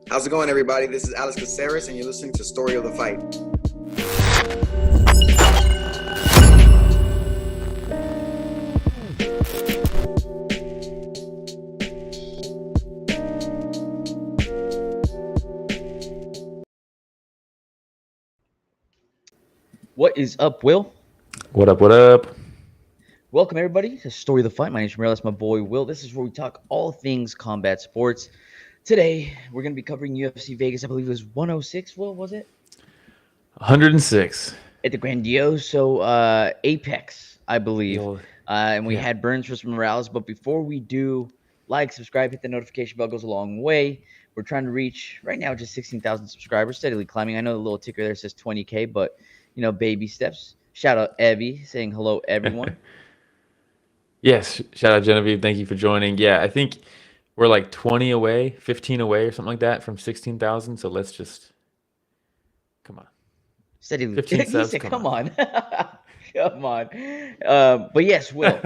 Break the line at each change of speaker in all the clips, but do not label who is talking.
How's it going, everybody? This is Alex Caceres, and you're listening to Story of the Fight.
What is up, Will?
What up, what up?
Welcome, everybody, to Story of the Fight. My name is Morales, my boy, Will. This is where we talk all things combat sports. Today, we're going to be covering UFC Vegas. I believe it was 106, Will, was it?
106.
At the Grandioso Apex, I believe. And we
yeah.
had Burns versus Morales. But before we do, like, subscribe, hit the notification bell, goes a long way. We're trying to reach, right now, just 16,000 subscribers, steadily climbing. I know the little ticker there says 20K, but, baby steps. Shout out Evie saying hello, everyone.
Yes, shout out Genevieve. Thank you for joining. Yeah, I think we're like 20 away, 15 away or something like that from 16,000. So let's just, come on.
Steadily.
15
He
subs,
said,
come
on. Come on. But yes, Will,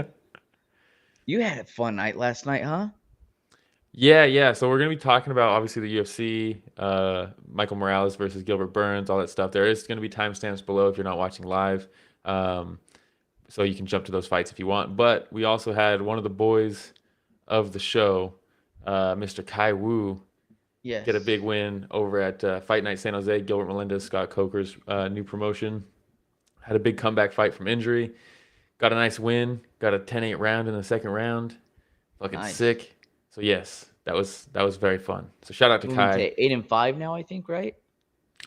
you had a fun night last night, huh?
Yeah. So we're going to be talking about, obviously, the UFC, Michael Morales versus Gilbert Burns, all that stuff. There is going to be timestamps below if you're not watching live. So you can jump to those fights if you want. But we also had one of the boys of the show, Mr. Kai Wu,
Yes.
get a big win over at Fight Night San Jose. Gilbert Melendez, Scott Coker's new promotion. Had a big comeback fight from injury. Got a nice win. Got a 10-8 round in the second round. Fucking sick. So yes, that was very fun. So shout out to Kai.
8-5 now, I think, right?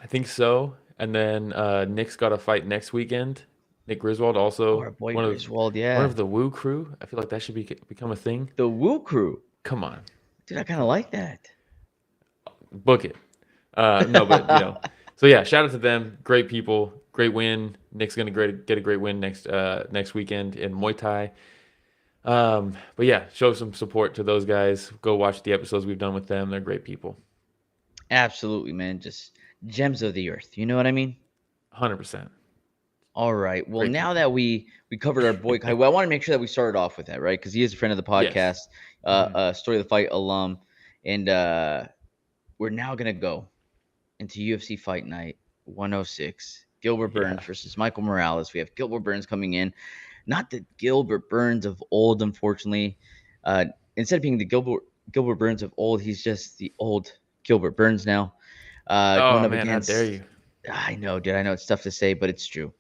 I think so. And then Nick's got a fight next weekend. Nick Griswold also.
Our boy Griswold, yeah.
One of the Wu crew. I feel like that should become a thing.
The Wu crew.
Come on.
Dude, I kind of like that.
Book it. No, but So yeah, shout out to them. Great people. Great win. Nick's gonna get a great win next weekend in Muay Thai. But yeah, show some support to those guys. Go watch the episodes we've done with them. They're great people.
Absolutely, man. Just gems of the earth. You know what I mean?
100%.
All right. Well, now that we covered our boy Kai, well, I want to make sure that we started off with that, right? Because he is a friend of the podcast, Story of the Fight alum, and we're now gonna go into UFC Fight Night 106. Gilbert Burns versus Michael Morales. We have Gilbert Burns coming in, not the Gilbert Burns of old, unfortunately. Instead of being the Gilbert Burns of old, he's just the old Gilbert Burns now.
Going up against, how dare you?
I know, dude. I know it's tough to say, but it's true.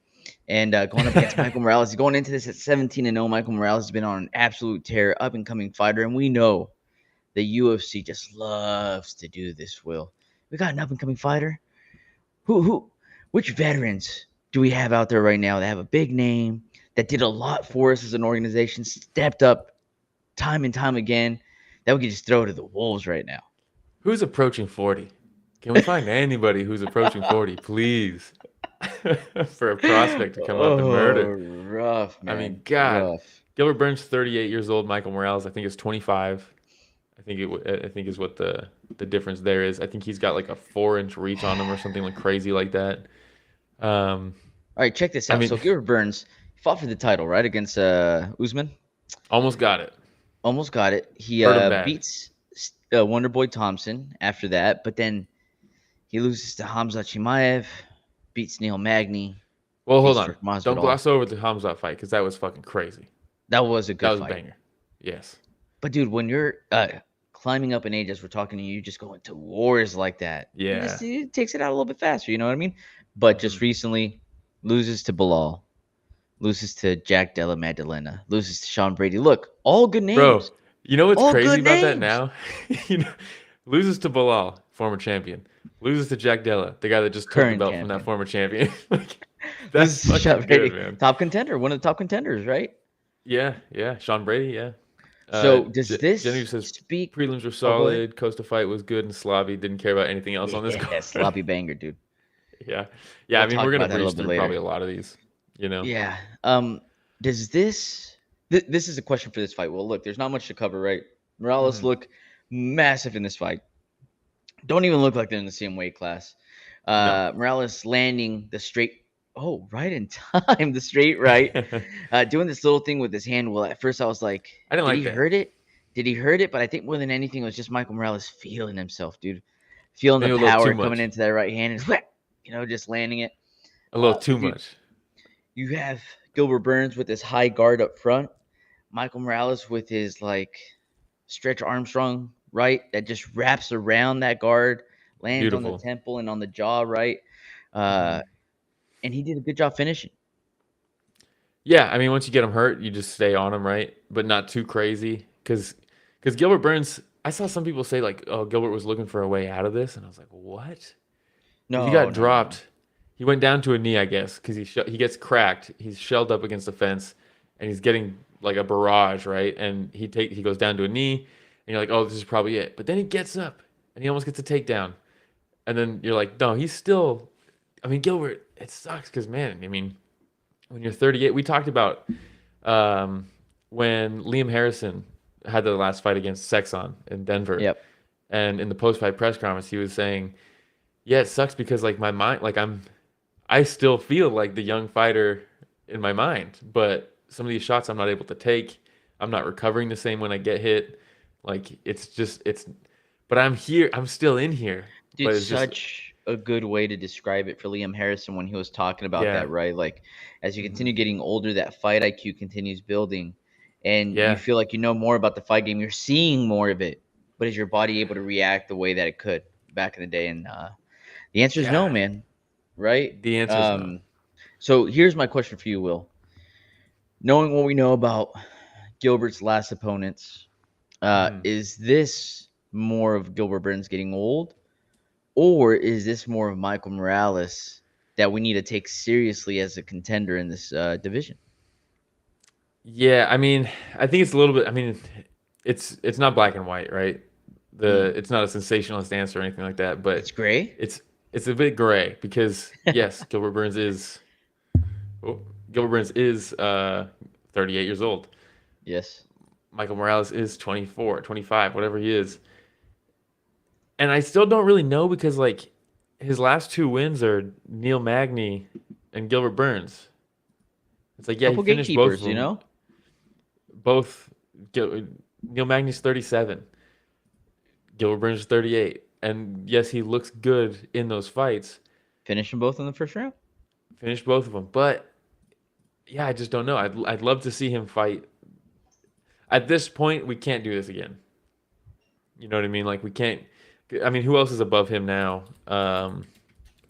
And going up against Michael Morales, he's going into this at 17-0. Michael Morales has been on an absolute tear, up and coming fighter, and we know the UFC just loves to do this. Will, we got an up and coming fighter? Which veterans do we have out there right now that have a big name, that did a lot for us as an organization, stepped up time and time again, that we could just throw to the wolves right now?
Who's approaching 40? Can we find anybody who's approaching 40, please? For a prospect to come up and murder.
Rough, man.
I mean, God.
Rough.
Gilbert Burns, 38 years old. Michael Morales, I think, is 25. I think is what the difference there is. I think he's got like a 4-inch reach on him or something like crazy like that.
All right, check this out. So Gilbert Burns fought for the title, right, against Usman.
Almost got it.
He beats Wonder Boy Thompson after that, but then he loses to Khamzat Chimaev, beats Neil Magny.
Well, hold on. Don't gloss over the Khamzat fight because that was fucking crazy.
That was a good fight.
That was a banger. Yes.
But, dude, when you're climbing up in age, as we're talking to you, just going to wars like that.
Yeah.
It takes it out a little bit faster, you know what I mean? But just recently, loses to Bilal, loses to Jack Della Maddalena, loses to Sean Brady. Look, all good names.
Bro, you know what's crazy about that now? Loses to Bilal, former champion. Loses to Jack Della, the guy that just took the belt from that former champion. That's fucking good, man.
Top contender, one of the top contenders, right?
Yeah. Sean Brady, yeah.
So does this
Genevieve says
speak?
Prelims were solid. Costa fight was good, and Slavy didn't care about anything else on this card.
Yeah, Sloppy banger, dude.
Yeah. I mean, we're gonna breeze through probably a lot of these.
Yeah. Does this is a question for this fight? Well, look, there's not much to cover, right? Morales look massive in this fight. Don't even look like they're in the same weight class. No. Morales landing the straight. Oh, right in time, the straight right. Doing this little thing with his hand. Well, at first I was like, Did he hurt it? But I think more than anything, it was just Michael Morales feeling himself, dude. feeling the
Maybe a little too
power coming
much.
into that right hand and just landing it.
A little too
But dude,
much.
you have Gilbert Burns with his high guard up front, Michael Morales with his like Stretch Armstrong right that just wraps around that guard, lands on the
Beautiful.
temple and on the jaw, right?
hmm
And he did a good job finishing.
Yeah, I mean, once you get him hurt, you just stay on him, right? But not too crazy, because Gilbert Burns. I saw some people say like, "Oh, Gilbert was looking for a way out of this," and I was like, "What?" Because he
No,
got
no, no, no.
dropped. He went down to a knee, I guess, because he gets cracked. He's shelled up against the fence, and he's getting like a barrage, right? And he goes down to a knee, and you're like, "Oh, this is probably it." But then he gets up, and he almost gets a takedown, and then you're like, "No, he's still." I mean, Gilbert. It sucks because man, I mean, when you're 38, we talked about um, when Liam Harrison had the last fight against Sexon in Denver,
Yep.
and in the post-fight press conference, he was saying, "Yeah, it sucks because like my mind, like I still feel like the young fighter in my mind, but some of these shots I'm not able to take. I'm not recovering the same when I get hit. Like but I'm here. I'm still in here.
Dude,
But it's just,
such a good way to describe it for Liam Harrison when he was talking about
yeah,
that, right? Like, as you
hmm
continue getting older, that fight IQ continues building, and you
yeah,
feel like you know more about the fight game. You're seeing more of it, but is your body able to react the way that it could back in the day? And the answer is no,
yeah.
man. Right?
The answer is no.
So here's my question for you, Will. Knowing what we know about Gilbert's last opponents,
hmm
is this more of Gilbert Burns getting old? Or is this more of Michael Morales that we need to take seriously as a contender in this division?
Yeah, I mean, I think it's a little bit. I mean, it's not black and white, right?
Mm.
It's not a sensationalist answer or anything like that, but
It's gray?
it's it's a bit gray because yes, oh, Gilbert Burns is 38 years old.
Yes.
Michael Morales is 24, 25, whatever he is. And I still don't really know because like his last two wins are Neil Magny and Gilbert Burns. It's like yeah, he
Couple
finished both of
gatekeepers, you
them.
know?
Both Neil Magny's 37, Gilbert Burns is 38. And yes, he looks good in those fights.
Finish them both in the first round?
Finished both of them. But yeah, I just don't know. I'd love to see him fight. At this point, we can't do this again. You know what I mean? Like we can't. I mean, who else is above him now?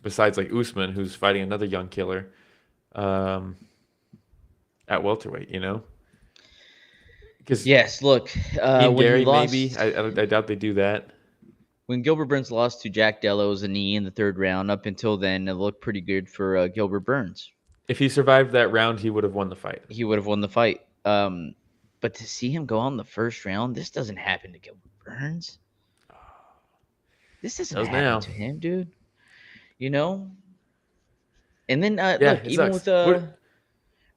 Besides like Usman, who's fighting another young killer um, at welterweight. You know, because
Yes, look,
Ian
when he
Gary maybe.
lost,
I doubt they do that.
when Gilbert Burns lost to Jack Dello's a knee in the third round, up until then, it looked pretty good for Gilbert Burns.
If he survived that round, he would have won the fight.
He would have won the fight. But to see him go on the first round, this doesn't happen to Gilbert Burns. This doesn't
Does
happen
now.
to him, dude. You know? And then
Yeah,
look,
it
even
sucks. What?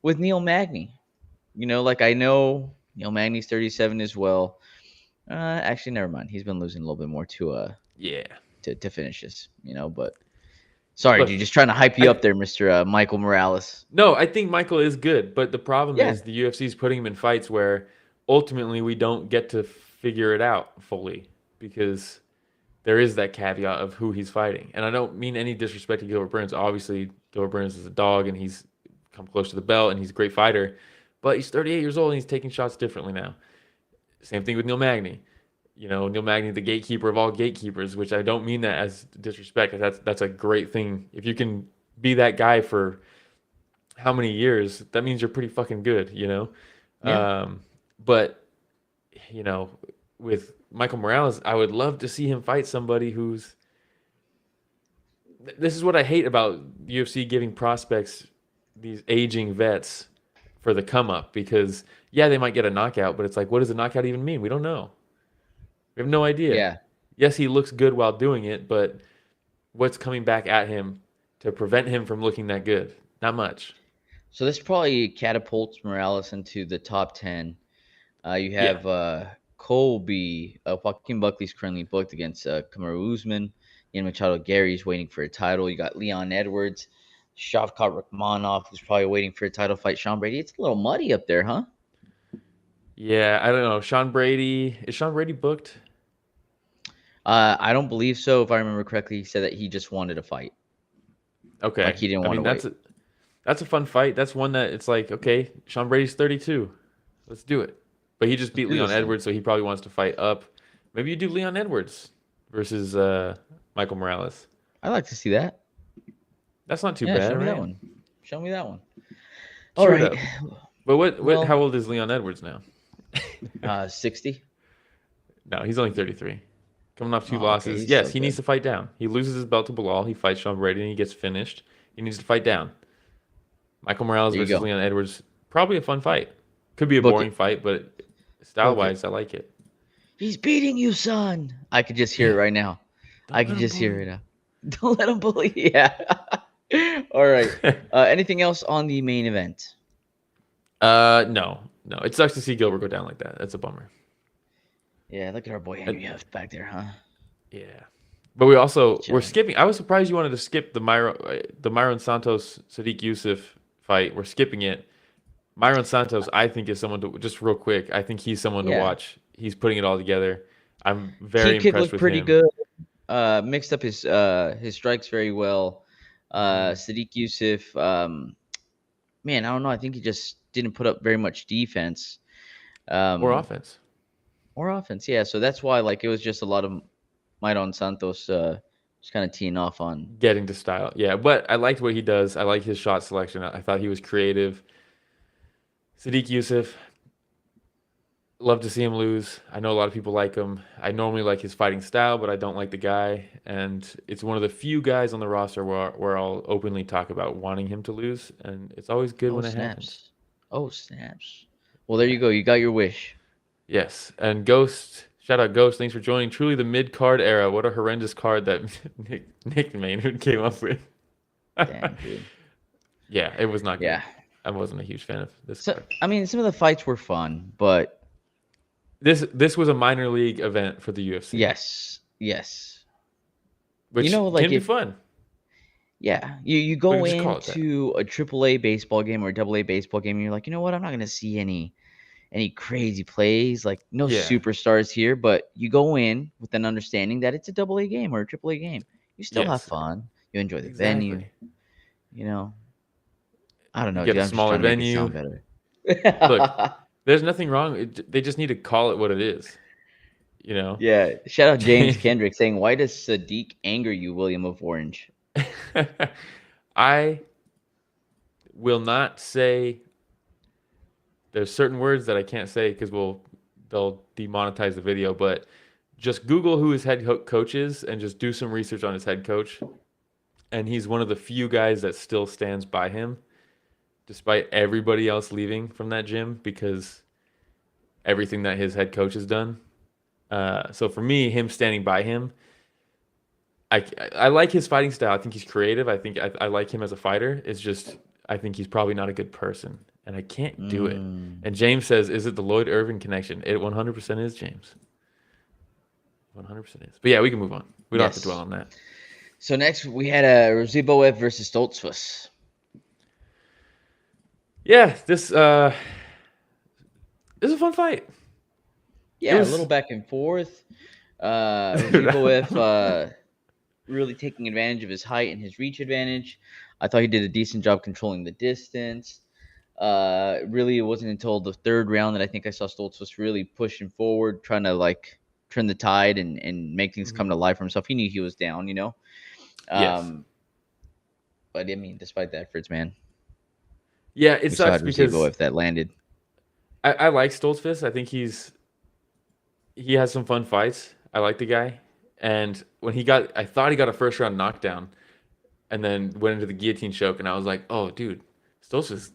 with Neil Magny, like I know Neil Magny's 37 as well. Actually, never mind. He's been losing a little bit more
Yeah,
to finish this, but sorry,
look,
dude, just trying to hype you
I
up there, Mr. Michael Morales.
no, I think Michael is good, but the problem
Yeah.
is the UFC is putting him in fights where ultimately we don't get to figure it out fully because there is that caveat of who he's fighting. And I don't mean any disrespect to Gilbert Burns. Obviously, Gilbert Burns is a dog and he's come close to the belt and he's a great fighter, but he's 38 years old and he's taking shots differently now. Same thing with Neil Magny. You know, Neil Magny, the gatekeeper of all gatekeepers, which I don't mean that as disrespect. That's a great thing. If you can be that guy for how many years, that means you're pretty fucking good, you know?
Yeah.
But, you know, with Michael Morales, I would love to see him fight somebody who's. This is what I hate about UFC giving prospects these aging vets for the come up because, yeah, they might get a knockout, but it's like, what does a knockout even mean? We don't know. We have no idea.
Yeah.
Yes, he looks good while doing it, but what's coming back at him to prevent him from looking that good? Not much.
So this probably catapults Morales into the top 10. You
Yeah.
have Colby. Joaquin Buckley's currently booked against Kamaru Usman. Ian Machado Gary's waiting for a title. You got Leon Edwards, Shavkat Rakhmonov, who's probably waiting for a title fight. Sean Brady. It's a little muddy up there, huh?
Yeah, I don't know. Sean Brady. Is Sean Brady booked?
I don't believe so. If I remember correctly, he said that he just wanted to fight.
Okay.
Like he didn't want to wait.
That's a fun fight. That's one that it's like, okay, Sean Brady's 32. Let's do it. But he just beat
do
Leon
this thing.
Edwards, so he probably wants to fight up. Maybe you do Leon Edwards versus Michael Morales.
I'd like to see that.
That's not too
Yeah,
bad,
show me
right?
that one. Show me that one. All
Sure
right.
though. But
Well-
how old is Leon Edwards now?
60.
No, he's only 33. Coming off two
Oh, okay,
losses.
he's
Yes,
still
he needs
good.
to fight down. He loses his belt to Bilal. He fights Sean Brady and he gets finished. He needs to fight down. Michael Morales
There you
versus
go.
Leon Edwards. Probably a fun fight. Could be a
Book
boring
it.
fight, but style-wise, I like it.
He's beating you, son. I could just hear it right now. I could just hear it now. Don't let him bully. Yeah. All right. Anything else on the main event?
No. It sucks to see Gilbert go down like that. That's a bummer.
Yeah, look at our boy Henry Huff back there, huh?
Yeah. But we're
Chilling.
skipping. I was surprised you wanted to skip the Myron Santos Sadiq Youssef fight. We're skipping it. Myron Santos, I think, is someone to just real quick. I think he's someone to watch. He's putting it all together. I'm very
He kick
impressed
looked
with
pretty
him.
good. Mixed up his strikes very well. Sadiq Youssef, man, I don't know. I think he just didn't put up very much defense.
Or offense.
Or offense, yeah. So that's why, like, it was just a lot of Myron Santos just kind of teeing off on.
Getting to style. Yeah, but I liked what he does. I like his shot selection. I thought he was creative. Sadiq Youssef, love to see him lose. I know a lot of people like him. I normally like his fighting style, but I don't like the guy. And it's one of the few guys on the roster where I'll openly talk about wanting him to lose. And it's always good when it happens.
Oh, snaps. Well, there you go. You got your wish.
Yes. And Ghost, shout out Ghost. Thanks for joining. Truly the mid-card era. What a horrendous card that Nick Maynard came up with.
Damn, dude.
Yeah, it was not good.
Yeah.
I wasn't a huge fan of this
So,
card.
I mean, some of the fights were fun, but
This was a minor league event for the UFC.
yes.
Which
like
can be fun.
Yeah, you go
just call it that.
into a AAA baseball game or a AA baseball game, and you're like, you know what? I'm not gonna see any crazy plays, like no
Yeah.
superstars here. But you go in with an understanding that it's a AA game or a AAA game. You still have
Yes.
fun. You enjoy the
Exactly.
venue. You know, I don't know.
You get
dude,
a
I'm just
smaller
trying to make it sound better.
Look, there's nothing wrong. They just need to call it what it is. You know?
Yeah. Shout out James Kendrick saying, "Why does Sadiq anger you, William of Orange?"
I will not say. There's certain words that I can't say because they'll demonetize the video. But just Google who his head coach is and just do some research on his head coach. And he's one of the few guys that still stands by him, despite everybody else leaving from that gym because everything that his head coach has done. So for me, him standing by him, I like his fighting style. I think he's creative. I think I like him as a fighter. It's just I think he's probably not a good person, and I can't do it. And James says, "Is it the Lloyd Irvin connection?" It 100% is, James. 100% is. But yeah, we can move on. We don't have to dwell on that.
So next we had a Roziboev versus Stoltzfus.
Yeah, this is a fun fight.
Yeah, a little back and forth. Roziboev really taking advantage of his height and his reach advantage. I thought he did a decent job controlling the distance. Really, it wasn't until the third round that I think I saw Stoltzfus really pushing forward, trying to like turn the tide and make things come to life for himself. He knew he was down, you know.
Yes.
But I mean, despite the efforts, man.
Yeah, it sucks because
if that landed.
I like Stoltzfus. I think he has some fun fights. I like the guy. And when I thought he got a first round knockdown and then went into the guillotine choke. And I was like, oh, dude, Stoltzfus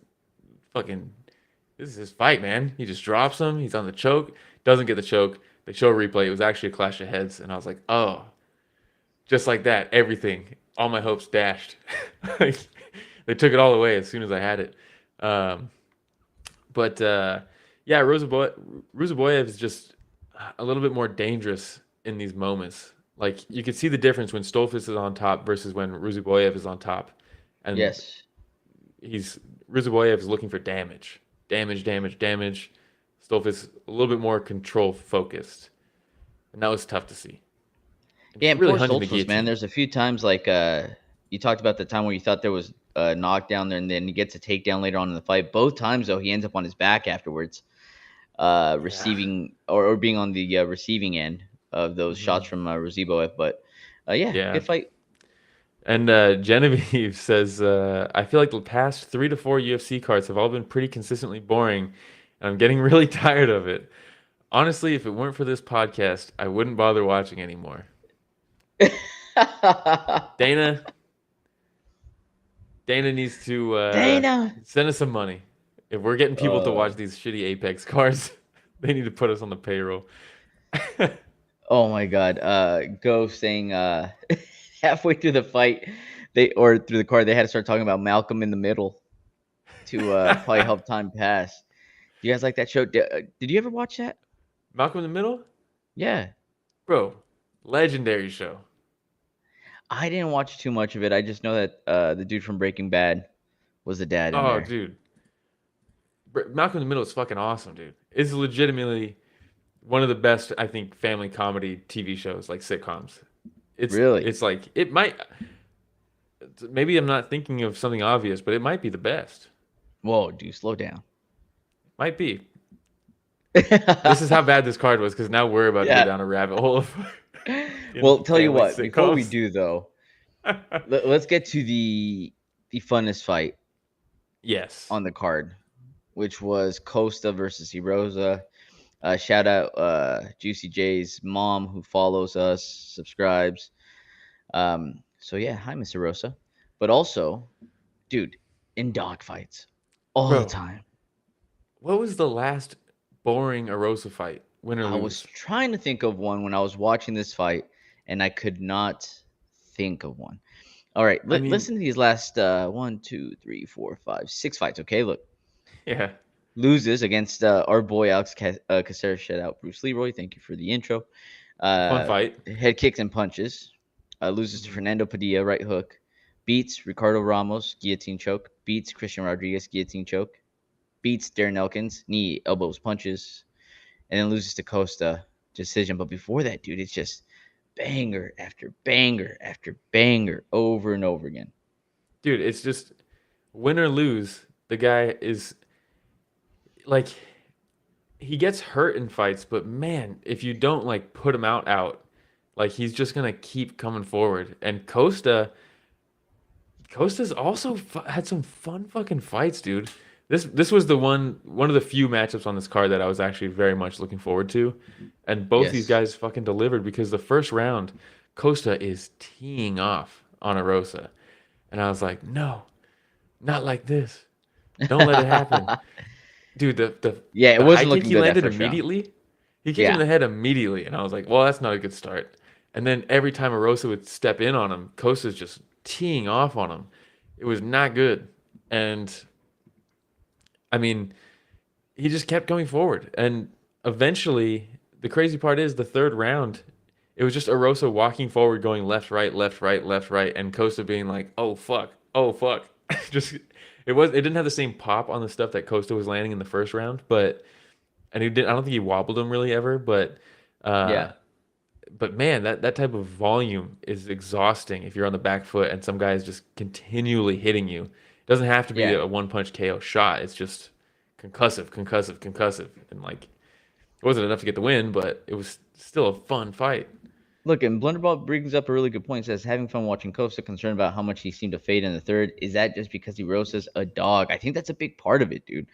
this is his fight, man. He just drops him. He's on the choke. Doesn't get the choke. They show a replay. It was actually a clash of heads. And I was like, oh, just like that, everything, all my hopes dashed. They took it all away as soon as I had it. Yeah, Ruziboev is just a little bit more dangerous in these moments. Like you can see the difference when Stoltzfus is on top versus when Ruziboev is on top. And
yes,
Ruziboev is looking for damage. Stoltzfus a little bit more control focused, and that was tough to see. and
Yeah,
just
and
really
poor
hunting the
Stoltzfus, man.
guillotine.
There's a few times like you talked about the time where you thought there was a knockdown there, and then he gets a takedown later on in the fight. Both times though, he ends up on his back afterwards,
Yeah.
receiving or being on the receiving end of those shots from Roziboev. But yeah,
Yeah.
good fight.
And Genevieve says, I feel like the past 3 to 4 UFC cards have all been pretty consistently boring, and I'm getting really tired of it. Honestly, if it weren't for this podcast, I wouldn't bother watching anymore. Dana needs to
Dana.
send us some money. If we're getting people to watch these shitty Apex cards, they need to put us on the payroll.
Oh my God. Go saying halfway through the fight, through the card, they had to start talking about Malcolm in the Middle to probably help time pass. Do you guys like that show? Did you ever watch that?
Malcolm in the Middle?
Yeah.
Bro, legendary show.
I didn't watch too much of it. I just know that the dude from Breaking Bad was the dad in
Oh,
there.
dude. Malcolm in the Middle is fucking awesome, dude. It's legitimately one of the best, I think, family comedy TV shows, like sitcoms.
Really?
It's like, it might, maybe I'm not thinking of something obvious, but it might be the best.
Whoa, dude, slow down.
Might be. This is how bad this card was, because now we're about to go down a rabbit hole of
Well, tell you
family
what, before we
sitcoms.
do though, let's get to the funnest fight
Yes.
on the card, which was Costa versus Erosa. Shout out Juicy J's mom who follows us, subscribes. So yeah, hi Miss Erosa. But also, dude, in dogfights all the
Bro,
time.
what was the last boring Erosa fight? Win or
I
lose?
was trying to think of one when I was watching this fight, and I could not think of one. All right,
I mean,
listen to these last 1, 2, 3, 4, 5, 6 fights. Okay, look,
yeah.
loses against our boy Alex Caceres. Shout out Bruce Leroy. Thank you for the intro.
Fun fight.
Head kicks and punches. Loses to Fernando Padilla, right hook. Beats Ricardo Ramos, guillotine choke. Beats Christian Rodriguez, guillotine choke. Beats Darren Elkins, knee, elbows, punches. And then loses to Costa, decision. But before that, dude, it's just banger after banger after banger over and over again.
Dude, it's just win or lose. The guy is like, he gets hurt in fights, but man, if you don't like put him out, like he's just gonna keep coming forward. And Costa's also had some fun fucking fights, dude. This was the one of the few matchups on this card that I was actually very much looking forward to, and both these guys fucking delivered, because the first round, Costa is teeing off on Erosa, and I was like, no, not like this. Don't let it happen, dude. The
it
high
wasn't
kick
looking
he
good
landed
that first round.
immediately. He kicked him in the head immediately, and I was like, well, that's not a good start. And then every time Erosa would step in on him, Costa's just teeing off on him. It was not good. And I mean, he just kept going forward. And eventually, the crazy part is the third round, it was just Erosa walking forward, going left, right, left, right, left, right, and Costa being like, oh fuck. Just it didn't have the same pop on the stuff that Costa was landing in the first round, and I don't think he wobbled him really ever, but man, that type of volume is exhausting if you're on the back foot and some guy is just continually hitting you. It doesn't have to be a one-punch KO shot. It's just concussive. And like, it wasn't enough to get the win, but it was still a fun fight.
Look, and Blunderball brings up a really good point. Says, having fun watching Costa, concerned about how much he seemed to fade in the third. Is that just because Erosa's a dog? I think that's a big part of it, dude.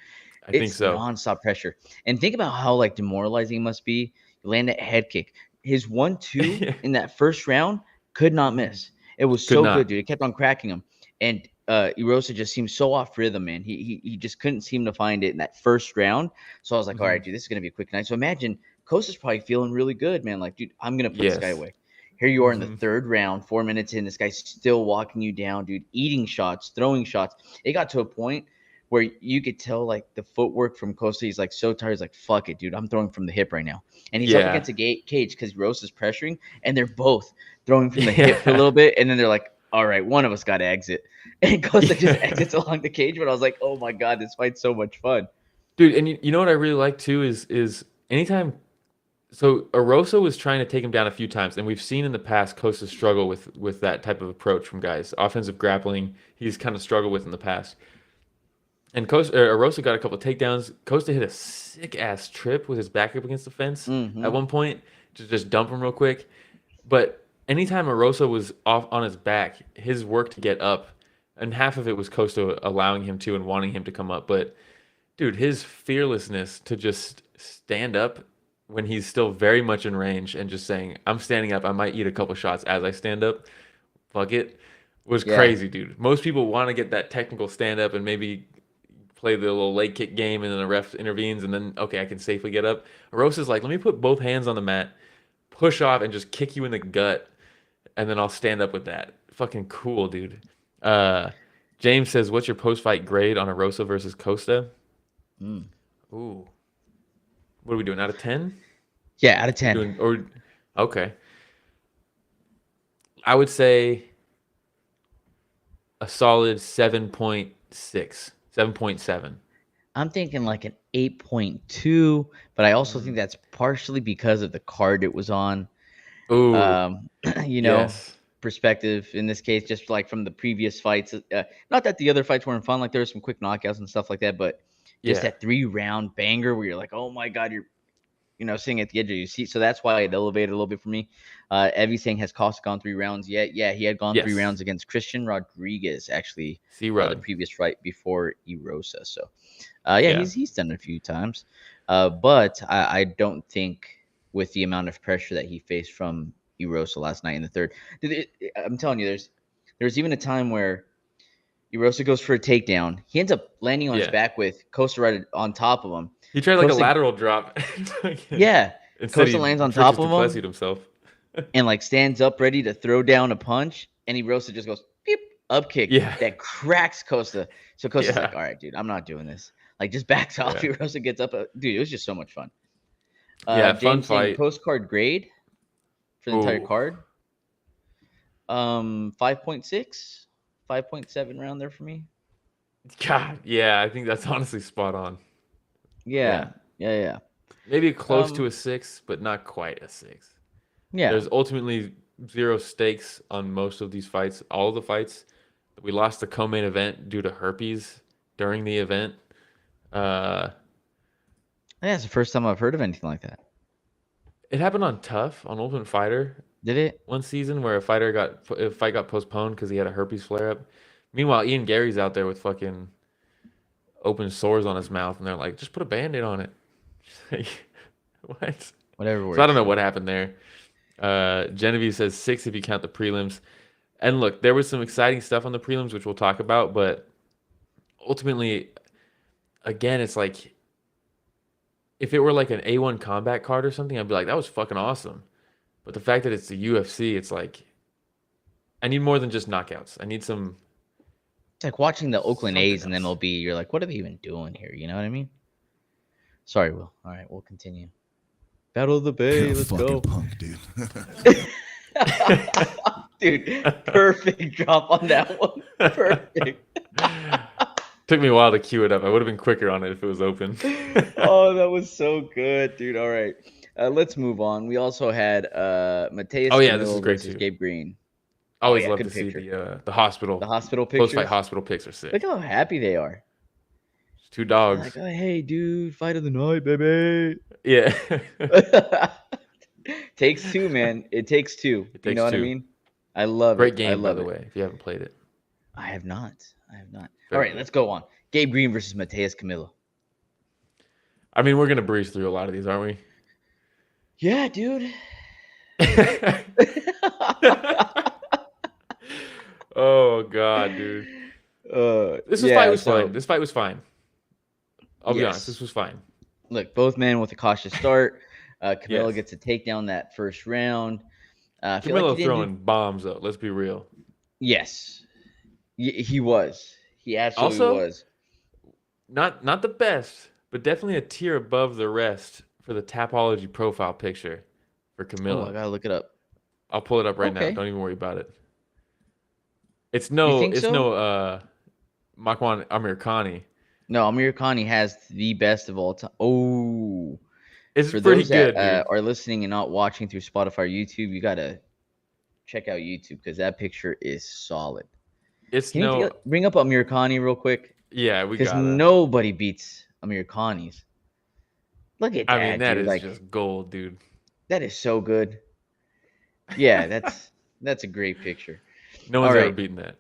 I think so.
Nonstop pressure. And think about how like demoralizing it must be. You land that head kick. His 1-2 in that first round could not miss. It was so good, dude. It kept on cracking him. And Erosa just seemed so off rhythm, man. He just couldn't seem to find it in that first round. So I was like, all right, dude, this is going to be a quick night. So imagine Costa's probably feeling really good, man. Like, dude, I'm going to put this guy away. Here you are in the third round, 4 minutes in. This guy's still walking you down, dude, eating shots, throwing shots. It got to a point where you could tell, like, the footwork from Costa. He's, like, so tired. He's like, fuck it, dude. I'm throwing from the hip right now. And he's up against a cage because Rosa's pressuring, and they're both throwing from the hip for a little bit. And then they're like, all right, one of us got to exit. And Costa just exits along the cage. But I was like, oh, my God, this fight's so much fun.
Dude, and you know what I really like, too, is anytime So Erosa was trying to take him down a few times, and we've seen in the past Costa struggle with that type of approach from guys. Offensive grappling, he's kind of struggled with in the past. And Erosa got a couple of takedowns. Costa hit a sick ass trip with his back up against the fence at one point to just dump him real quick. But anytime Erosa was off on his back, his work to get up, and half of it was Costa allowing him to and wanting him to come up. But dude, his fearlessness to just stand up when he's still very much in range and just saying, I'm standing up, I might eat a couple shots as I stand up. Fuck it. Was crazy, dude. Most people want to get that technical stand up and maybe play the little leg kick game and then the ref intervenes and then, okay, I can safely get up. Arosa's like, let me put both hands on the mat, push off and just kick you in the gut, and then I'll stand up with that. Fucking cool, dude. James says, what's your post-fight grade on Erosa versus Costa? Ooh. What are we doing? Out of 10?
Yeah, out of 10.
Okay. I would say a solid 7.6, 7.7.
I'm thinking like an 8.2, but I also think that's partially because of the card it was on.
Ooh.
Perspective in this case, just like from the previous fights. Not that the other fights weren't fun, like there were some quick knockouts and stuff like that, but just that 3-round banger where you're like, oh my God, you're sitting at the edge of your seat. So that's why it elevated a little bit for me. Evie saying, has Costa gone 3 rounds yet? Yeah, he had gone 3 rounds against Christian Rodriguez, actually, the previous fight before Erosa. So, he's done it a few times. But I don't think with the amount of pressure that he faced from Erosa last night in the third. I'm telling you, there's even a time where Erosa goes for a takedown. He ends up landing on his back with Costa right on top of him.
He tried like a lateral drop.
Yeah. Costa lands on top of him
himself.
and like stands up ready to throw down a punch, and Erosa just goes beep, up kick that cracks Costa. So Costa's like, all right, dude, I'm not doing this. Like, just backs off. Erosa gets up. Dude, it was just so much fun.
Fun fight.
Postcard grade for the entire card. 5.6, 5.7 round there for me.
God, yeah, I think that's honestly spot on.
Yeah.
Maybe close to a 6, but not quite a 6.
Yeah.
There's ultimately 0 stakes on most of these fights. All of the fights. We lost the co-main event due to herpes during the event.
Yeah, it's the first time I've heard of anything like that.
It happened on Tough, on Ultimate Fighter.
Did it?
One season where a fight got postponed because he had a herpes flare-up. Meanwhile, Ian Gary's out there with fucking open sores on his mouth, and they're like, just put a Band-Aid on it. What?
Whatever works.
So I don't know what happened there. Genevieve says 6 if you count the prelims. And look, there was some exciting stuff on the prelims, which we'll talk about, but ultimately, again, it's like, if it were like an A1 combat card or something, I'd be like, that was fucking awesome. But the fact that it's the UFC, it's like, I need more than just knockouts. I need some.
It's like watching the Oakland A's, and then you're like, what are they even doing here? You know what I mean? Sorry, Will. All right, we'll continue. Battle of the Bay, let's go.
Punk, dude.
Dude, perfect drop on that one. Perfect.
Took me a while to cue it up. I would have been quicker on it if it was open.
Oh, that was so good, dude. All right. Let's move on. We also had Mateus
this is great
versus
too.
Gabe Green.
I always love to see the hospital.
The hospital pictures.
Post-fight hospital pics are sick.
Look how happy they are.
It's 2 dogs.
Like, oh, hey, dude, fight of the night, baby.
Yeah.
Takes 2, man. It takes 2. You know what I mean? I love
Great
it.
game, by the way, if you haven't played it.
I have not. All right, let's go on. Gabe Green versus Mateus Camilo.
I mean, we're going to breeze through a lot of these, aren't we?
Yeah, dude.
Oh, God, dude. This fight was fine. This fight was fine. I'll be honest. This was fine.
Look, both men with a cautious start. Camilo gets a takedown that first round.
Camilo throwing bombs, though. Let's be real.
Yes. He was. He absolutely was.
Not the best, but definitely a tier above the rest for the Tapology profile picture for Camilo.
Oh, I gotta look it up.
I'll pull it up right now. Don't even worry about it. It's no Makwan Amirkhani.
No, Amirkhani has the best of all time. Oh,
It's
For
pretty
those that
good, dude.
are listening and not watching through Spotify or YouTube, you gotta check out YouTube because that picture is solid.
It's
Can you bring up Amir Khani real quick?
Yeah, we
Because
gotta.
nobody beats Amir Khani's. Look at that,
I mean, that
dude.
is
Like
just gold, dude.
that is so good. Yeah, that's a great picture.
No
All
one's ever
right.
beaten that.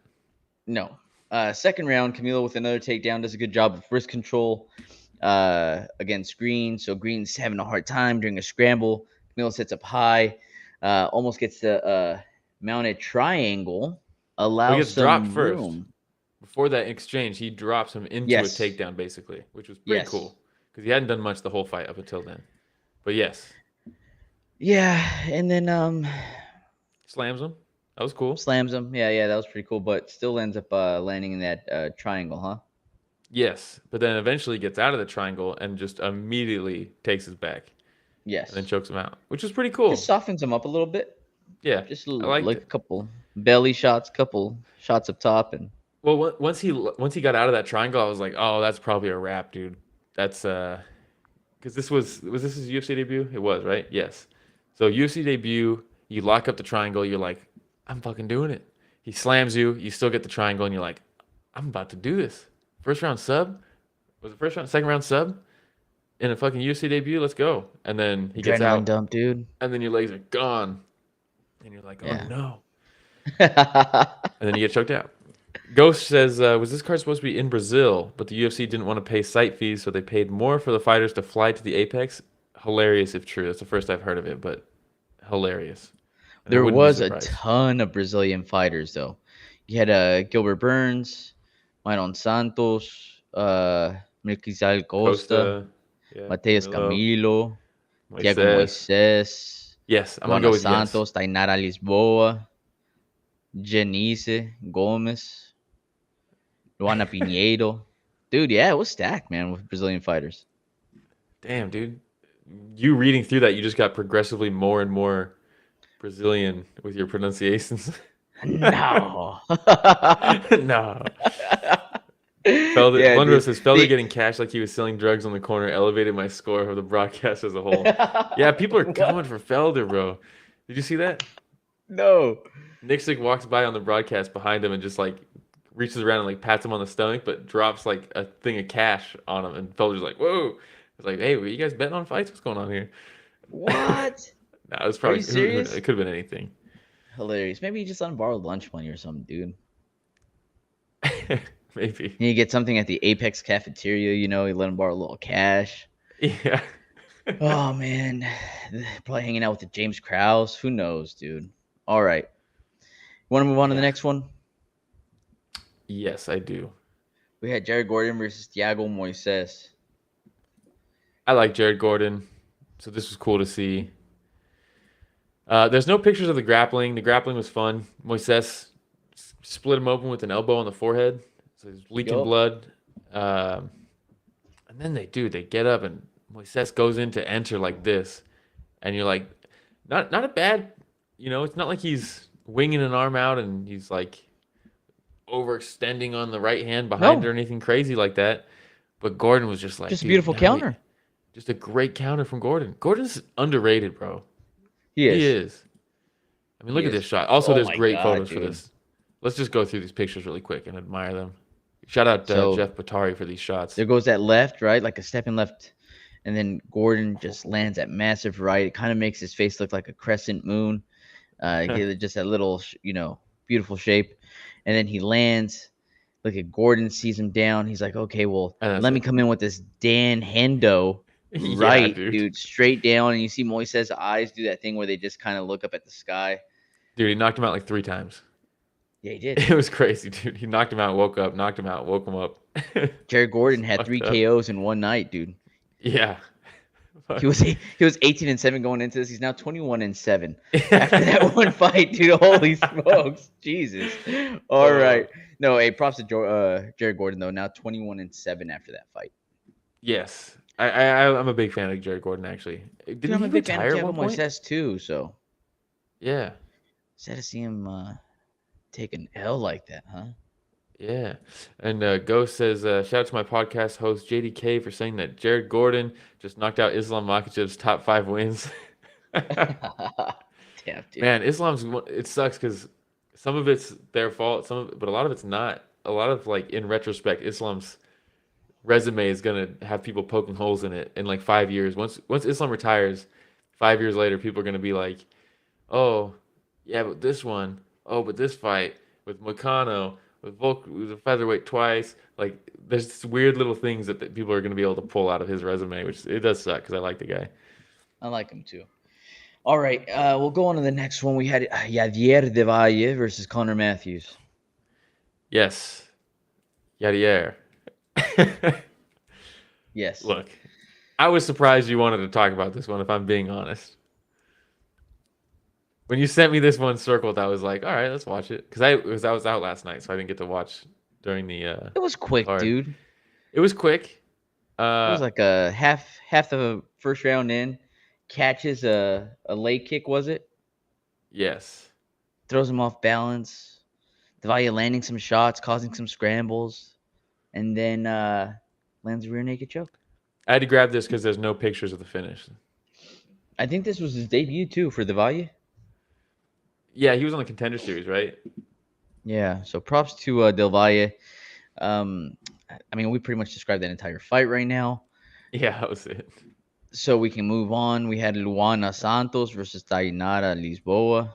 No. Second round, Camilo with another takedown does a good job of wrist control against Green. So Green's having a hard time during a scramble. Camilo sets up high, almost gets the mounted triangle,
Well, he
allows
gets dropped
some
first.
room.
Before that exchange, he drops him into a
Yes.
takedown, basically, which was pretty
Yes.
cool because he hadn't done much the whole fight up until then. But yes,
Yeah, and then
slams him. That was cool.
slams him. Yeah, that was pretty cool, but still ends up landing in that triangle, huh?
Yes, but then eventually gets out of the triangle and just immediately takes his back.
Yes.
And then chokes him out, which was pretty cool.
Just softens him up a little bit.
Yeah,
Just
I liked
like
it.
a couple belly shots, couple shots up top, and
Well, once he got out of that triangle, I was like, oh, that's probably a wrap, dude. That's because this was this his UFC debut? It was, right? Yes. So UFC debut, you lock up the triangle, you're like, I'm fucking doing it. He slams you, you still get the triangle, and you're like, I'm about to do this. First round sub? Was it first round, second round sub? In a fucking UFC debut, let's go. And then he gets
adrenaline
out,
dump, dude.
and then your legs are gone. And you're like, oh
Yeah.
no. And then you get choked out. Ghost says, was this card supposed to be in Brazil, but the UFC didn't want to pay site fees, so they paid more for the fighters to fly to the Apex? Hilarious if true. That's the first I've heard of it, but hilarious. And I
There
wouldn't be
was a
surprised.
ton of Brazilian fighters, though. You had Gilbert Burns, Myron Santos, Miquel Costa,
yeah,
Mateus Camilo, Thiago
Moises.
Moises,
Yes, I'm going to
Luana
go with
Santos, Tainara Lisboa, Janice Gomes, Luana Pinheiro. Dude, yeah, it was stacked, man, with Brazilian fighters.
Damn, dude. You reading through that, you just got progressively more and more Brazilian with your pronunciations.
No.
No. Felder,
Yeah,
Blunderous
dude.
says Felder getting cash like he was selling drugs on the corner elevated my score for the broadcast as a whole. Yeah, people are coming for Felder, bro. Did you see that?
No.
Nixick walks by on the broadcast behind him and just like reaches around and like pats him on the stomach, but drops like a thing of cash on him. And Felder's like, "Whoa!" It's like, "Hey, were you guys betting on fights? What's going on here?"
What?
No, it was probably
you serious?
It could have been anything.
Hilarious. Maybe you just let him borrow lunch money or something, dude.
Maybe.
You get something at the Apex cafeteria, you let him borrow a little cash.
Yeah.
Oh, man. Probably hanging out with the James Krause. Who knows, dude? All right. Want to move on to the next one?
Yes, I do.
We had Jared Gordon versus Thiago Moises.
I like Jared Gordon, so this was cool to see. There's no pictures of the grappling. The grappling was fun. Moises split him open with an elbow on the forehead. So he's leaking blood. And then they get up and Moises goes in to enter like this. And you're like, not a bad, it's not like he's winging an arm out and he's like overextending on the right hand behind or anything crazy like that. But Gordon was just like,
just a beautiful counter.
Just a great counter from Gordon. Gordon's underrated, bro.
He
is. I mean, look at this shot. Also, there's great photos for this. Let's just go through these pictures really quick and admire them. Shout out Jeff Patari for these shots.
There goes that left, right? Like a step in left. And then Gordon just lands that massive right. It kind of makes his face look like a crescent moon. Just that little, beautiful shape. And then he lands. Look at Gordon, sees him down. He's like, okay, well, let me come in with this Dan Hendo. Right, dude, straight down. And you see Moises' eyes do that thing where they just kind of look up at the sky.
Dude, he knocked him out like 3 times.
Yeah, he did.
It was crazy, dude. He knocked him out, woke up, knocked him out, woke him up.
Jared Gordon had 3 KOs in one night, dude.
Yeah.
He was 18-7 going into this. He's now 21-7 after that one fight, dude. Holy smokes, Jesus! All right, no, hey, props to Jared Gordon though. Now 21-7 after that fight.
Yes, I'm a big fan of Jared Gordon actually. Didn't he retire at one point?
Moises too, so
yeah.
Sad to see him take an L like that, huh?
Yeah. And Ghost says, shout out to my podcast host JDK for saying that Jared Gordon just knocked out Islam Makhachev's top 5 wins.
Damn, dude.
Man, it sucks because some of it's their fault, but a lot of it's not. A lot of like in retrospect, Islam's resume is gonna have people poking holes in it in like 5 years. Once Islam retires, 5 years later, people are gonna be like, oh, yeah, but this one, oh, but this fight with Moicano, with Volk, who's a featherweight twice. Like, there's this weird little things that people are gonna be able to pull out of his resume, which it does suck because I like the guy.
I like him too. All right, we'll go on to the next one. We had Javier de Valle versus Connor Matthews.
Yes, Yadier.
Yes.
Look, I was surprised you wanted to talk about this one, if I'm being honest. When you sent me this one circled, I was like, all right, let's watch it. Because I was out last night, so I didn't get to watch during the
It was quick,
card.
dude.
It was quick.
It was like a half the first round in. Catches a leg kick, was it?
Yes.
Throws him off balance. Devalle landing some shots, causing some scrambles, and then lands a rear naked choke.
I had to grab this because there's no pictures of the finish.
I think this was his debut too for Devalle.
Yeah, he was on the Contender Series, right?
Yeah, so props to Del Valle. I mean, we pretty much described that entire fight right now.
Yeah, that was it.
So we can move on. We had Luana Santos versus Tainara Lisboa.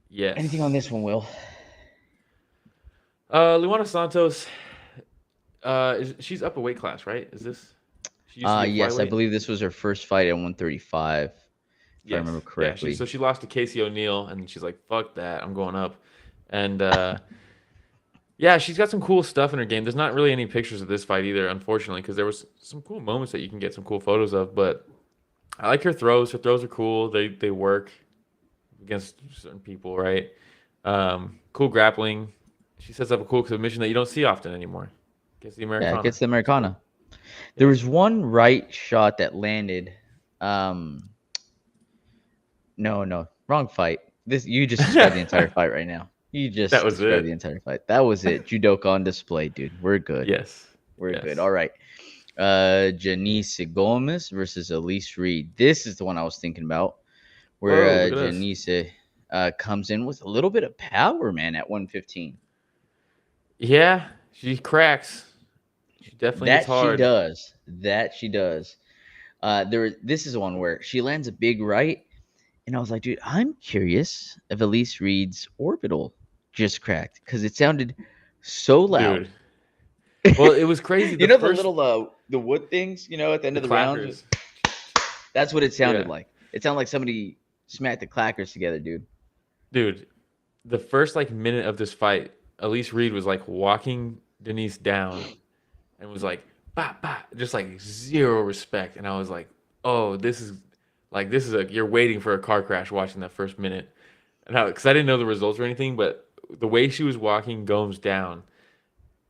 Yes.
Anything on this one, Will?
Luana Santos, she's up a weight class, right? Is this? She used to be a
Yes, I
flyweight?
believe this was her first fight at 135, if I remember correctly.
Yeah, so she lost to Casey O'Neill, and she's like, fuck that, I'm going up. And yeah, she's got some cool stuff in her game. There's not really any pictures of this fight either, unfortunately, because there was some cool moments that you can get some cool photos of. But I like her throws. Her throws are cool. They work against certain people, right? Cool grappling. She sets up a cool submission that you don't see often anymore. Gets the Americana.
Yeah, gets the Americana. There was one right shot that landed. No, wrong fight. You just described the entire fight right now. You just
That was
described
it.
the entire fight. That was it. Judoka on display, dude. We're good.
Yes.
We're
Yes.
good. All right. Janice Gomez versus Elise Reed. This is the one I was thinking about, where
Whoa, look at this.
Janice comes in with a little bit of power, man, at 115.
Yeah, she cracks. She definitely
That
hits hard.
she does. That she does. This is the one where she lands a big right, and I was like, dude, I'm curious if Elise Reed's orbital just cracked because it sounded so loud.
Dude. Well, it was crazy.
You know the little the wood things, at the end of the round?
clackers.
That's what it sounded
Yeah.
like. It sounded like somebody smacked the clackers together, dude.
Dude, the first minute of this fight, Elise Reed was like walking Denise down and was like, bah, bah, just like zero respect. And I was like, oh, this is you're waiting for a car crash watching that first minute. And because I didn't know the results or anything, but the way she was walking Gomes down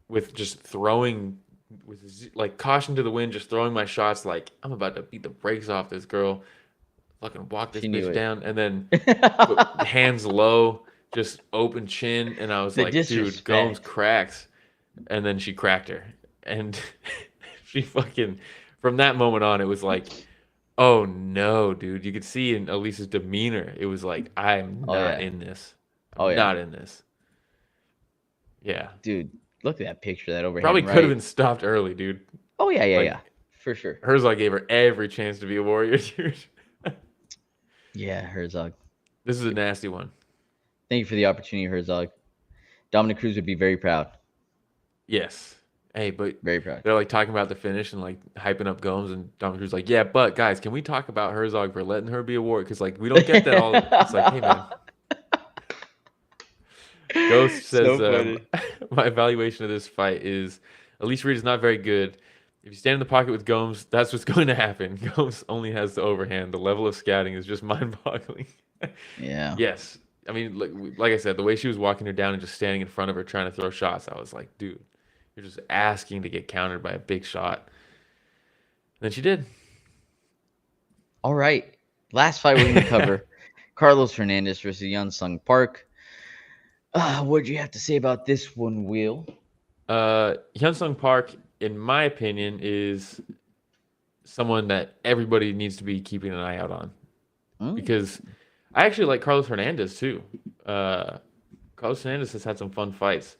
with just throwing, with like caution to the wind, just throwing my shots like, I'm about to beat the brakes off this girl. Fucking walk this
She knew
bitch
it.
down. And then hands low, just open chin. And I was
The
like, dude,
disrespect.
Gomes cracks. And then she cracked her. And she fucking, from that moment on, it was like, oh no, dude. You could see in Elise's demeanor, it was like, I'm not in this. I'm not in this. Yeah.
Dude, look at that picture, that overhand
Probably
right.
could have been stopped early, dude.
Oh, yeah,
Like,
yeah. For sure.
Herzog gave her every chance to be a warrior, dude.
Yeah, Herzog.
This is a nasty one.
Thank you for the opportunity, Herzog. Dominic Cruz would be very proud.
Yes. Hey, but
Very proud.
they're like talking about the finish and like hyping up Gomes, and Dominic Cruz like, yeah, but guys, can we talk about Herzog for letting her be a warrior? Because like we don't get that all. It's like, hey man. Ghost says, my evaluation of this fight is Elise Reed is not very good. If you stand in the pocket with Gomes, that's what's going to happen. Gomes only has the overhand. The level of scouting is just mind-boggling.
Yeah.
Yes. I mean, like I said, the way she was walking her down and just standing in front of her trying to throw shots, I was like, dude, you're just asking to get countered by a big shot. And then she did.
All right. Last fight we're going to cover, Carlos Hernandez versus Young Sung Park. What'd you have to say about this one, Will?
Hyunsung Park, in my opinion, is someone that everybody needs to be keeping an eye out on because I actually like Carlos Hernandez too. Carlos Hernandez has had some fun fights.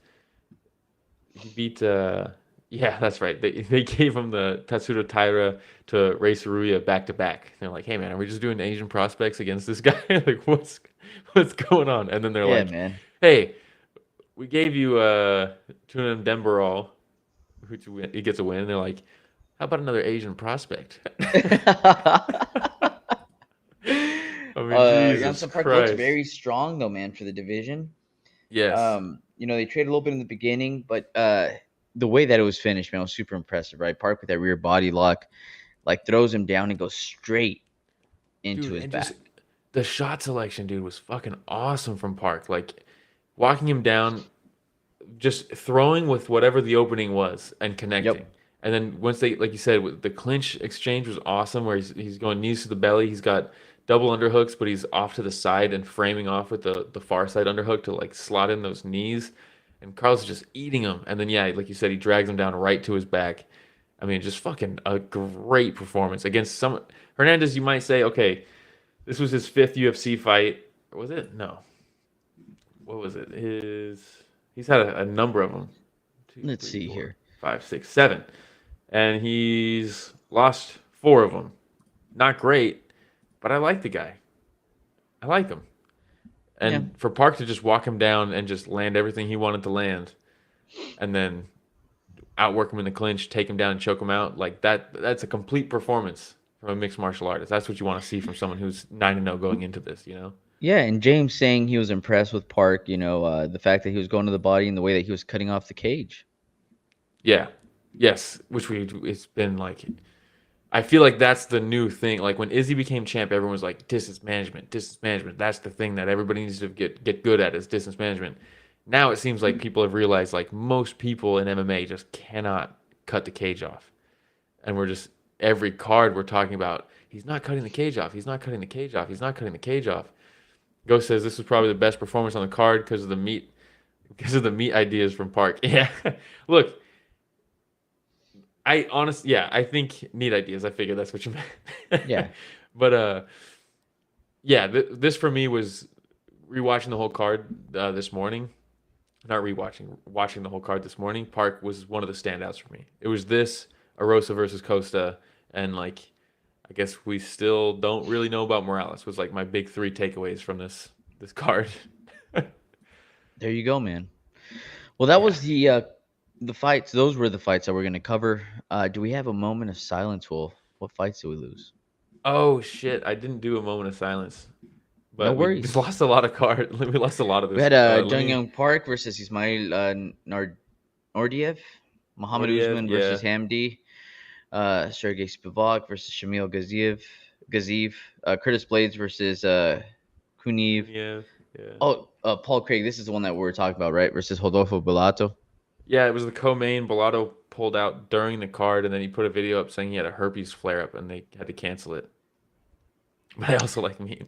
He beat, yeah, that's right. They gave him the Tatsudo Taira to Ray Saruya back to back. They're like, hey man, are we just doing Asian prospects against this guy? Like, what's going on? And then they're
Yeah,
like,
man.
hey, we gave you Tuna Dembarol, he gets a win. And they're like, how about another Asian prospect? I mean, Jesus
Janssen Park looks
Christ.
very strong though, man, for the division.
Yes.
They traded a little bit in the beginning, but the way that it was finished, man, was super impressive, right? Park with that rear body lock, like throws him down and goes straight into
Dude,
his
and
back.
just the shot selection, dude, was fucking awesome from Park. Like walking him down, just throwing with whatever the opening was and connecting.
Yep.
And then once they, like you said, the clinch exchange was awesome where he's going knees to the belly. He's got double underhooks, but he's off to the side and framing off with the far side underhook to like slot in those knees. And Carl's just eating him. And then, yeah, like you said, he drags him down right to his back. I mean, just fucking a great performance against some Hernandez. You might say, okay, this was his 5th UFC fight. Or was it? No. What was it? He's had a number of them. 2,
Let's
3,
see
4,
here.
5, 6, 7, and he's lost 4 of them. Not great, but I like the guy. I like him. And for Park to just walk him down and just land everything he wanted to land, and then outwork him in the clinch, take him down, and choke him out, like that's a complete performance from a mixed martial artist. That's what you want to see from someone who's 9-0 going into this, you know?
Yeah, and James saying he was impressed with Park, the fact that he was going to the body and the way that he was cutting off the cage.
Yeah. Yes. It's been like, I feel like that's the new thing. Like when Izzy became champ, everyone was like, distance management, distance management. That's the thing that everybody needs to get good at is distance management. Now it seems like people have realized like most people in MMA just cannot cut the cage off. And we're just, every card we're talking about, he's not cutting the cage off. He's not cutting the cage off. He's not cutting the cage off. Ghost says this was probably the best performance on the card because of the meat ideas from Park. Yeah. Look, I think neat ideas. I figured that's what you meant.
Yeah.
But yeah, this for me was rewatching the whole card this morning. Not rewatching, watching the whole card this morning. Park was one of the standouts for me. It was this Erosa versus Costa, and like, I guess we still don't really know about Morales. Was like my big 3 takeaways from this card.
There you go, man. Well, that was the fights. Those were the fights that we're going to cover. Do we have a moment of silence, Wolf? What fights did we lose?
Oh shit! I didn't do a moment of silence. But
No
we
worries.
lost a lot of cards. We lost a lot of this.
We had Jung Young Park versus Ismail Nordiev, Muhammad
Nordiev,
Usman versus Hamdi, Sergey Spivak versus Shamil Gaziev, Curtis Blades versus Kuniev.
Yeah.
Oh, Paul Craig. This is the one that we were talking about, right? Versus Rodolfo Bellato.
Yeah, it was the co-main. Bellato pulled out during the card, and then he put a video up saying he had a herpes flare-up, and they had to cancel it. But I also like meat.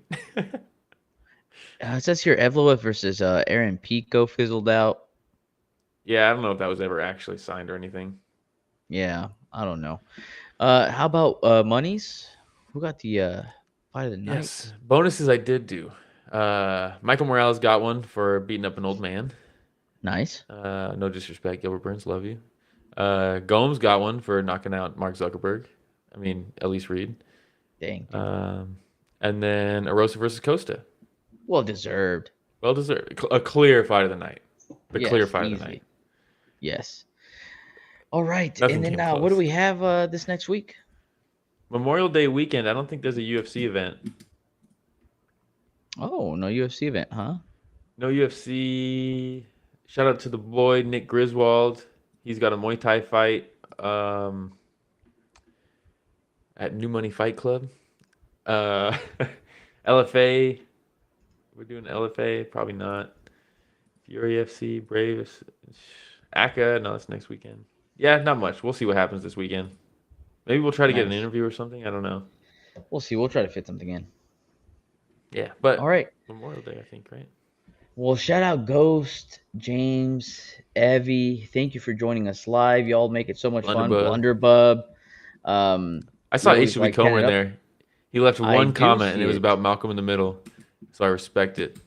It says here Evloev versus Aaron Pico fizzled out.
Yeah, I don't know if that was ever actually signed or anything.
Yeah, I don't know. How about monies? Who got the fight of the night?
Yes, bonuses I did do. Michael Morales got one for beating up an old man.
Nice.
No disrespect, Gilbert Burns, love you. Gomes got one for knocking out Mark Zuckerberg. I mean, Elise Reed.
Dang.
And then Erosa versus Costa.
Well deserved.
Well deserved. A clear fight of the night. Clear fight of the night.
Yes. All right.
Nothing
and then what do we have this next week?
Memorial Day weekend. I don't think there's a UFC event.
Oh, no UFC event, huh?
No UFC. Shout out to the boy Nick Griswold. He's got a Muay Thai fight at New Money Fight Club. LFA. We're doing LFA. Probably not. Fury FC. Braves. ACA. No, that's next weekend. Yeah, not much. We'll see what happens this weekend. Maybe we'll try to get an interview or something. I don't know.
We'll see. We'll try to fit something in.
Yeah, but
all right.
Memorial Day, I think, right?
Well, shout out Ghost, James, Evie. Thank you for joining us live. Y'all make it so much fun.
Blunderbub.
Blunderbub.
I
We
saw
always
HB
like
Comer
turn it
in
up.
there. He left
I
one
do
comment, and
see
it was
it.
about Malcolm in the Middle. So I respect it.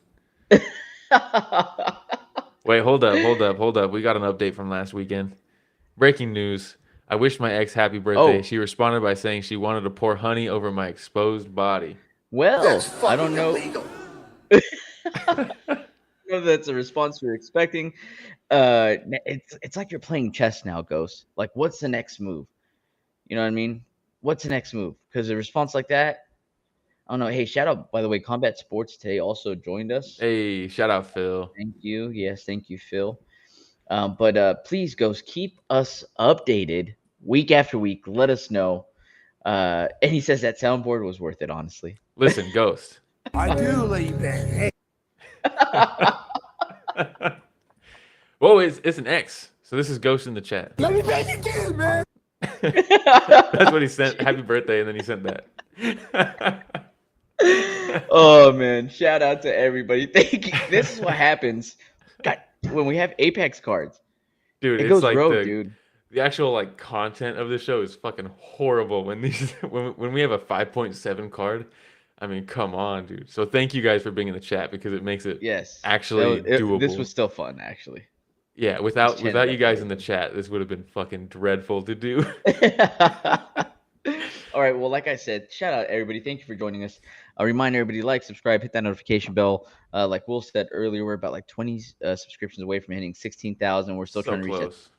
Wait, hold up. We got an update from last weekend. Breaking news. I wished my ex happy birthday.
Oh.
She responded by saying she wanted to pour honey over my exposed body.
Well, I don't know. I don't know if that's a response we were expecting. It's like you're playing chess now, Ghost. Like, what's the next move? You know what I mean? What's the next move? Because a response like that, I don't know. Hey, shout out, by the way, Combat Sports today also joined us.
Hey, shout out Phil.
Thank you. Yes, thank you, Phil. But please, Ghost, keep us updated week after week. Let us know. And he says that soundboard was worth it, honestly.
Listen, Ghost.
I do lay back.
Whoa, it's an X. So this is Ghost in the chat.
Let me back again, man.
That's what he sent. Happy birthday, and then he sent that.
Oh man, shout out to everybody. Thank you. This is what happens. God, when we have Apex cards.
Dude,
It
it's
goes
like
rogue, dude.
the actual like content of the show is fucking horrible when these when we have a 5.7 card. I mean, come on, dude. So thank you guys for being in the chat because it makes it
Yes.
actually doable.
This was still fun, actually.
Yeah,
This
without
channel
you guys
definitely
in the chat, this would have been fucking dreadful to do.
All right. Well, like I said, shout out everybody. Thank you for joining us. A reminder, everybody, like, subscribe, hit that notification bell. Like Will said earlier, we're about like 20 subscriptions away from hitting 16,000. We're still
So
trying to reach that
close.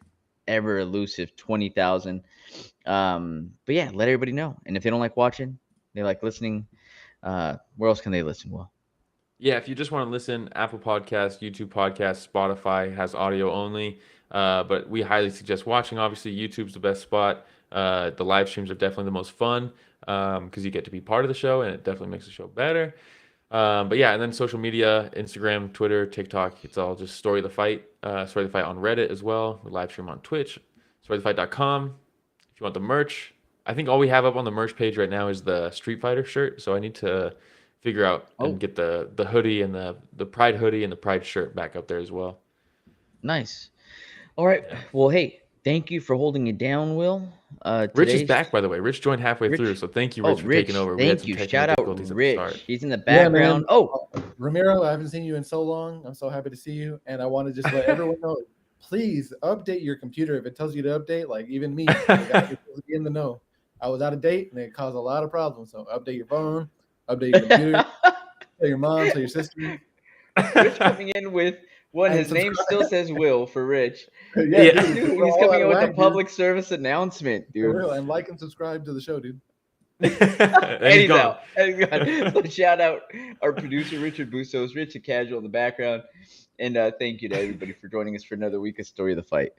ever elusive 20,000. But yeah, let everybody know. And if they don't like watching, they like listening. Where else can they listen? Well,
Yeah, if you just want to listen, Apple Podcasts, YouTube Podcasts, Spotify has audio only. But we highly suggest watching. Obviously, YouTube's the best spot. The live streams are definitely the most fun because you get to be part of the show, and it definitely makes the show better. But yeah, and then social media, Instagram, Twitter, TikTok, it's all just Story of the Fight. Story of the Fight on Reddit as well. We live stream on Twitch, storyofthefight.com. If you want the merch, I think all we have up on the merch page right now is the Street Fighter shirt. So I need to figure out and get the hoodie and the Pride hoodie and the Pride shirt back up there as well.
nice. All right. Well, hey, thank you for holding it down, Will.
Rich is
Today's
back, by the way. Rich joined halfway
Rich.
through, so thank you,
Oh,
Rich, for taking over. We had
Thank
some
you.
technical
Shout out
difficulties at the
Rich.
start.
He's in the
Yeah,
background.
man.
Oh,
Ramiro, I haven't seen you in so long. I'm so happy to see you. And I want to just let everyone know, please update your computer. If it tells you to update, like even me, I got to be in the know. I was out of date and it caused a lot of problems. So update your phone, update your computer, tell your mom, tell your sister.
Rich coming in with one.
And
His name
subscribe.
still says Will for Rich.
Yeah.
dude,
Dude,
we're
he's
all
coming
out
in
of
with a
whack,
public service announcement,
dude. For
dude.
real. And like and subscribe to the show, dude.
And he's
gone.
out. And he's gone. So shout out our producer, Richard Bustos, Rich and Casual in the background. And thank you to everybody for joining us for another week of Story of the Fight.